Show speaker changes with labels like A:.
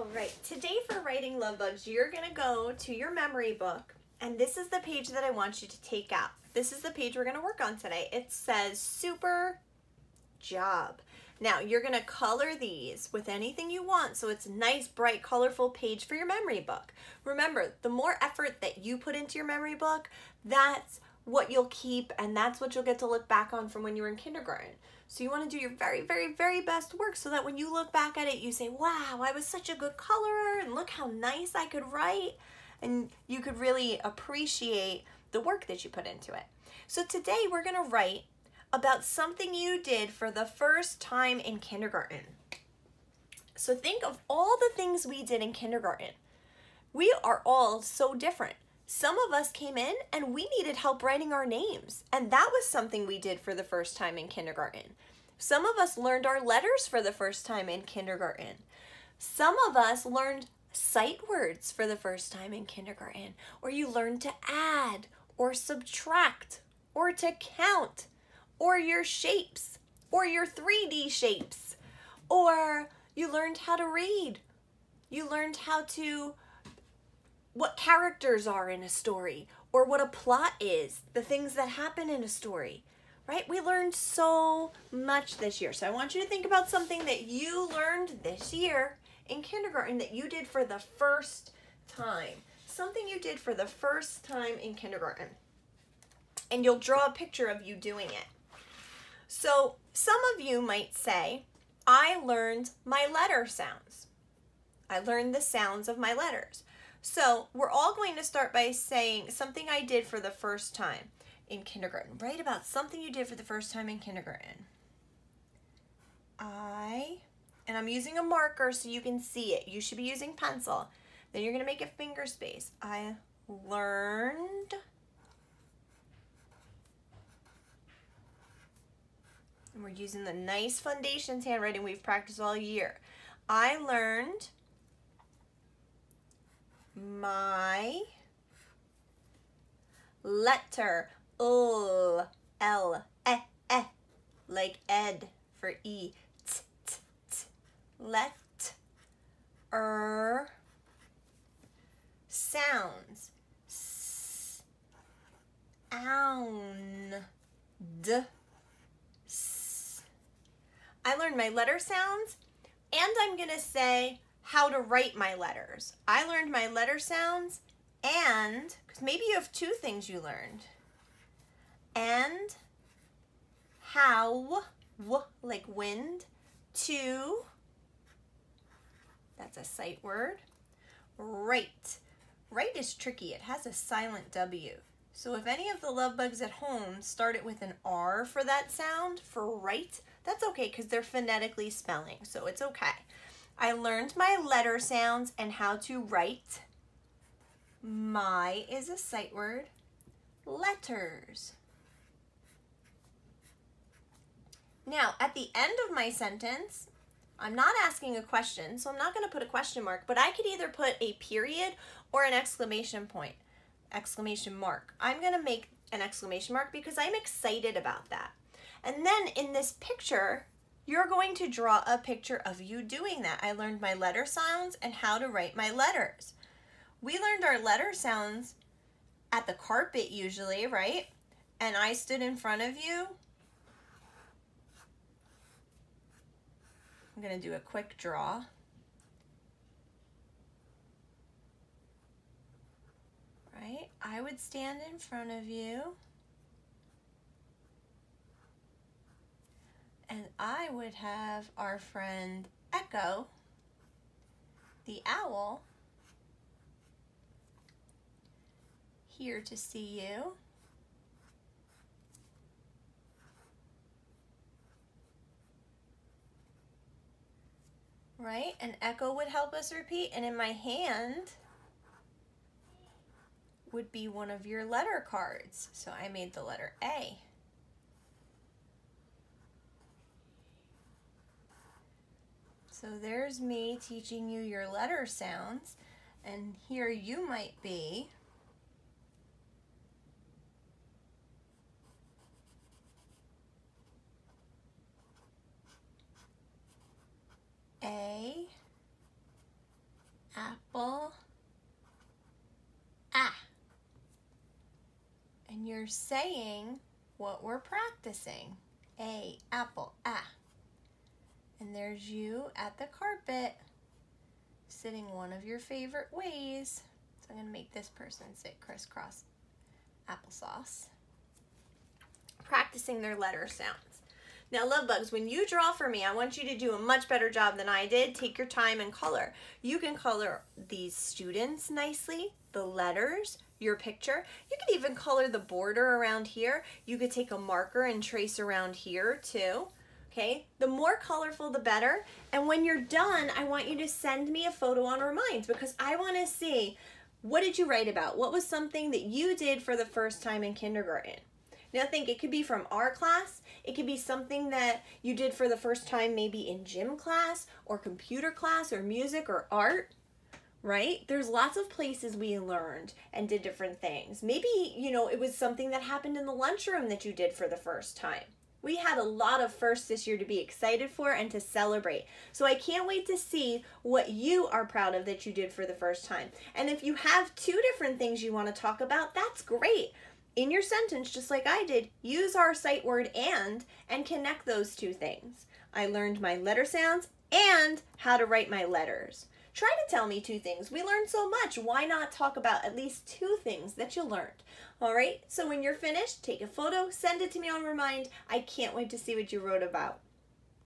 A: All right, today for Writing Love Bugs, you're gonna go to your memory book, and this is the page that I want you to take out. This is the page we're gonna work on today. It says super job. Now, you're gonna color these with anything you want, so it's a nice, bright, colorful page for your memory book. Remember, the more effort that you put into your memory book, that's what you'll keep, and that's what you'll get to look back on from when you were in kindergarten. So you want to do your very, very, very best work so that when you look back at it, you say, wow, I was such a good colorer, and look how nice I could write. And you could really appreciate the work that you put into it. So today we're going to write about something you did for the first time in kindergarten. So think of all the things we did in kindergarten. We are all so different. Some of us came in and we needed help writing our names, and that was something we did for the first time in kindergarten. Some of us learned our letters for the first time in kindergarten. Some of us learned sight words for the first time in kindergarten, or you learned to add or subtract or to count, or your shapes, or your 3D shapes, or you learned how to read. You learned what characters are in a story, or what a plot is, the things that happen in a story, right? We learned so much this year. So I want you to think about something that you learned this year in kindergarten that you did for the first time. Something you did for the first time in kindergarten. And you'll draw a picture of you doing it. So some of you might say, I learned my letter sounds. I learned the sounds of my letters. So we're all going to start by saying something I did for the first time in kindergarten. Write about something you did for the first time in kindergarten. And I'm using a marker so you can see it. You should be using pencil. Then you're going to make a finger space. I learned. And we're using the nice Foundations handwriting we've practiced all year. I learned my letter, L, E, like Ed for E, T, T, T. Sounds, sound, S. I learned my letter sounds, and I'm gonna say how to write my letters. I learned my letter sounds, and, because maybe you have two things you learned, and how, like wind, to, that's a sight word, write. Write is tricky, it has a silent W. So if any of the love bugs at home start it with an R for that sound, for write, that's okay because they're phonetically spelling, so it's okay. I learned my letter sounds and how to write. My is a sight word. Letters. Now, at the end of my sentence, I'm not asking a question, so I'm not going to put a question mark, but I could either put a period or an exclamation point, exclamation mark. I'm going to make an exclamation mark because I'm excited about that. And then in this picture, you're going to draw a picture of you doing that. I learned my letter sounds and how to write my letters. We learned our letter sounds at the carpet usually, right? And I stood in front of you. I'm going to do a quick draw. Right? I would stand in front of you. And I would have our friend Echo, the owl, here to see you. Right? And Echo would help us repeat. And in my hand would be one of your letter cards. So I made the letter A. So there's me teaching you your letter sounds, and here you might be A, you're saying what we're practicing. A, apple, ah. And there's you at the carpet, sitting one of your favorite ways. So I'm going to make this person sit crisscross applesauce. Practicing their letter sounds. Now, love bugs, when you draw for me, I want you to do a much better job than I did. Take your time and color. You can color these students nicely, the letters, your picture. You could even color the border around here. You could take a marker and trace around here too. Okay, the more colorful the better. And when you're done, I want you to send me a photo on Reminds, because I want to see, what did you write about? What was something that you did for the first time in kindergarten? Now think, it could be from our class, it could be something that you did for the first time maybe in gym class or computer class or music or art, right? There's lots of places we learned and did different things. Maybe, you know, it was something that happened in the lunchroom that you did for the first time. We had a lot of firsts this year to be excited for and to celebrate. So I can't wait to see what you are proud of that you did for the first time. And if you have two different things you want to talk about, that's great. In your sentence, just like I did, use our sight word and connect those two things. I learned my letter sounds and how to write my letters. Try to tell me two things. We learned so much. Why not talk about at least two things that you learned? All right, so when you're finished, take a photo, send it to me on Remind. I can't wait to see what you wrote about.